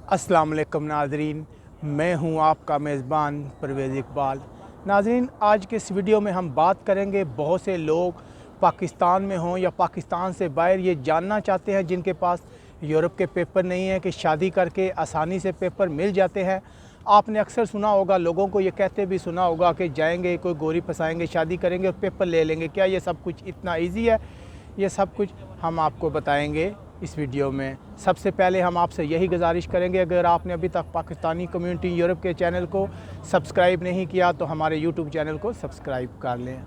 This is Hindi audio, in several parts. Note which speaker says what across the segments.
Speaker 1: अस्सलाम वालेकुम नाज़रीन, मैं हूं आपका मेज़बान परवेज़ इकबाल। नाज़रीन, आज के इस वीडियो में हम बात करेंगे, बहुत से लोग पाकिस्तान में हों या पाकिस्तान से बाहर ये जानना चाहते हैं जिनके पास यूरोप के पेपर नहीं हैं कि शादी करके आसानी से पेपर मिल जाते हैं। आपने अक्सर सुना होगा, लोगों को ये कहते भी सुना होगा कि जाएंगे कोई गोरी फंसाएंगे, शादी करेंगे और पेपर ले लेंगे। क्या ये सब कुछ इतना ईजी है? ये सब कुछ हम आपको बताएंगे इस वीडियो में। सबसे पहले हम आपसे यही गुजारिश करेंगे, अगर आपने अभी तक पाकिस्तानी कम्युनिटी यूरोप के चैनल को सब्सक्राइब नहीं किया तो हमारे यूट्यूब चैनल को सब्सक्राइब कर लें।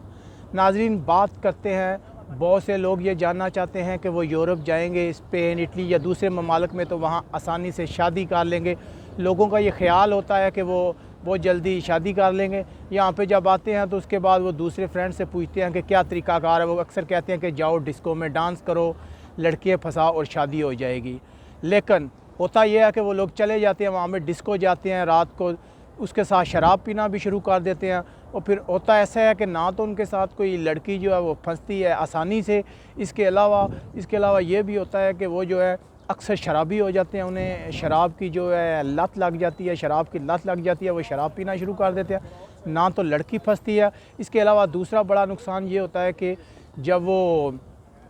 Speaker 1: नाज़रीन, बात करते हैं, बहुत से लोग ये जानना चाहते हैं कि वो यूरोप जाएंगे, स्पेन, इटली या दूसरे ममालिक में, तो वहाँ आसानी से शादी कर लेंगे। लोगों का ये ख्याल होता है कि वो बहुत जल्दी शादी कर लेंगे। यहाँ पे जब आते हैं तो उसके बाद वो दूसरे फ्रेंड से पूछते हैं कि क्या तरीक़ाकार है। वो अक्सर कहते हैं कि जाओ डिस्को में डांस करो, लड़कियाँ फंसाओ और शादी हो जाएगी। लेकिन होता यह है कि वो लोग चले जाते हैं, वहाँ में डिस्को जाते हैं रात को, उसके साथ शराब पीना भी शुरू कर देते हैं। और फिर होता ऐसा है कि ना तो उनके साथ कोई लड़की जो है वो फंसती है आसानी से। इसके अलावा ये भी होता है कि वो जो है अक्सर शराबी हो जाते हैं, उन्हें शराब की जो है लत लग जाती है, शराब की लत लग जाती है, वो शराब पीना शुरू कर देते हैं। ना तो लड़की फंसती है। इसके अलावा दूसरा बड़ा नुकसान ये होता है कि जब वो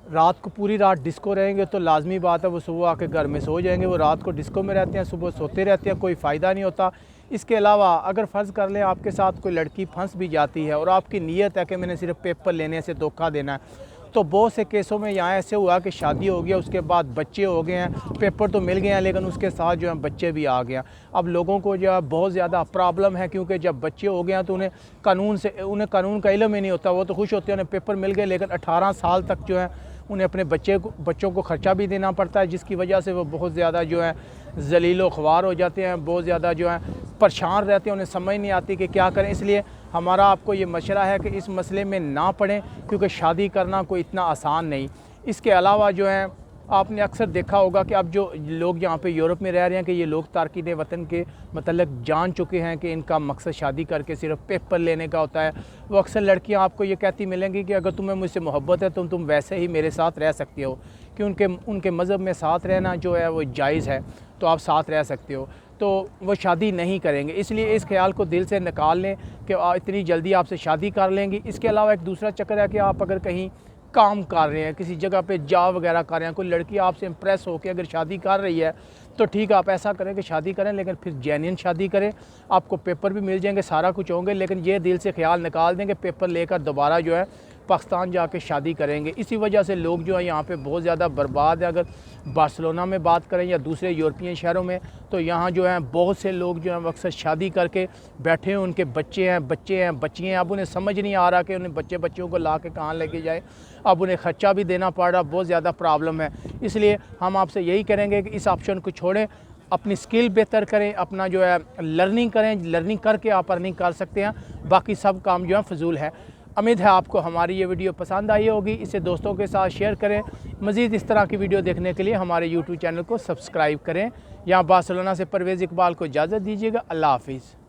Speaker 1: रात को पूरी रात डिस्को रहेंगे तो लाजमी बात है वो सुबह आके घर में सो जाएंगे। वो रात को डिस्को में रहते हैं, सुबह सोते रहते हैं, कोई फ़ायदा नहीं होता। इसके अलावा अगर फ़र्ज़ कर लें आपके साथ कोई लड़की फंस भी जाती है और आपकी नीयत है कि मैंने सिर्फ पेपर लेने से धोखा देना है, तो बहुत से केसों में यहाँ ऐसे हुआ कि शादी हो गया, उसके बाद बच्चे हो गए हैं, पेपर तो मिल गए हैं लेकिन उसके साथ जो है बच्चे भी आ गए हैं। अब लोगों को जो है बहुत ज़्यादा प्रॉब्लम है, क्योंकि जब बच्चे हो गए हैं तो उन्हें कानून का इल्म ही नहीं होता। वो तो खुश होते हैं उन्हें पेपर मिल गए, लेकिन 18 साल तक जो है उन्हें अपने बच्चों को ख़र्चा भी देना पड़ता है, जिसकी वजह से वो बहुत ज़्यादा जो है ज़लील व ख्वार हो जाते हैं, बहुत ज़्यादा जो है परेशान रहते हैं, उन्हें समझ नहीं आती कि क्या करें। इसलिए हमारा आपको ये मशवरा है कि इस मसले में ना पड़ें, क्योंकि शादी करना कोई इतना आसान नहीं। इसके अलावा जो है आपने अक्सर देखा होगा कि अब जो लोग यहाँ पे यूरोप में रह रहे हैं कि ये लोग तारकीन वतन के मतलब जान चुके हैं कि इनका मकसद शादी करके सिर्फ पेपर लेने का होता है। वो अक्सर लड़कियाँ आपको ये कहती मिलेंगी कि अगर तुम्हें मुझसे मोहब्बत है तो तुम वैसे ही मेरे साथ रह सकती हो, कि उनके मज़हब में साथ रहना जो है वो जायज़ है, तो आप साथ रह सकते हो, तो वो शादी नहीं करेंगे। इसलिए इस ख्याल को दिल से निकाल लें कि इतनी जल्दी आपसे शादी कर लेंगी। इसके अलावा एक दूसरा चक्कर है कि आप अगर कहीं काम कर रहे हैं, किसी जगह पे जॉब वगैरह कर रहे हैं, कोई लड़की आपसे इम्प्रेस होकर अगर शादी कर रही है तो ठीक है, आप ऐसा करें कि शादी करें, लेकिन फिर जेन्युइन शादी करें। आपको पेपर भी मिल जाएंगे, सारा कुछ होंगे, लेकिन ये दिल से ख्याल निकाल देंगे पेपर लेकर दोबारा जो है पाकिस्तान जाके शादी करेंगे। इसी वजह से लोग जो है यहाँ पे बहुत ज़्यादा बर्बाद है। अगर बार्सिलोना में बात करें या दूसरे यूरोपियन शहरों में, तो यहाँ जो है बहुत से लोग जो हैं अक्सर शादी करके बैठे हैं, उनके बच्चे हैं बच्चियाँ हैं। अब उन्हें समझ नहीं आ रहा कि उन्हें बच्चों को ला के कहाँ लेके जाए। अब उन्हें ख़र्चा भी देना पड़ रहा, बहुत ज़्यादा प्रॉब्लम है। इसलिए हम आपसे यही करेंगे कि इस ऑप्शन को छोड़ें, अपनी स्किल बेहतर करें, अपना जो है लर्निंग करें। लर्निंग करके आप अर्निंग कर सकते हैं, बाकी सब काम जो है फजूल है। उम्मीद है आपको हमारी ये वीडियो पसंद आई होगी। इसे दोस्तों के साथ शेयर करें। मज़ीद इस तरह की वीडियो देखने के लिए हमारे यूट्यूब चैनल को सब्सक्राइब करें। यहाँ बार्सिलोना से परवेज़ इकबाल को इजाज़त दीजिएगा। अल्लाह हाफिज़।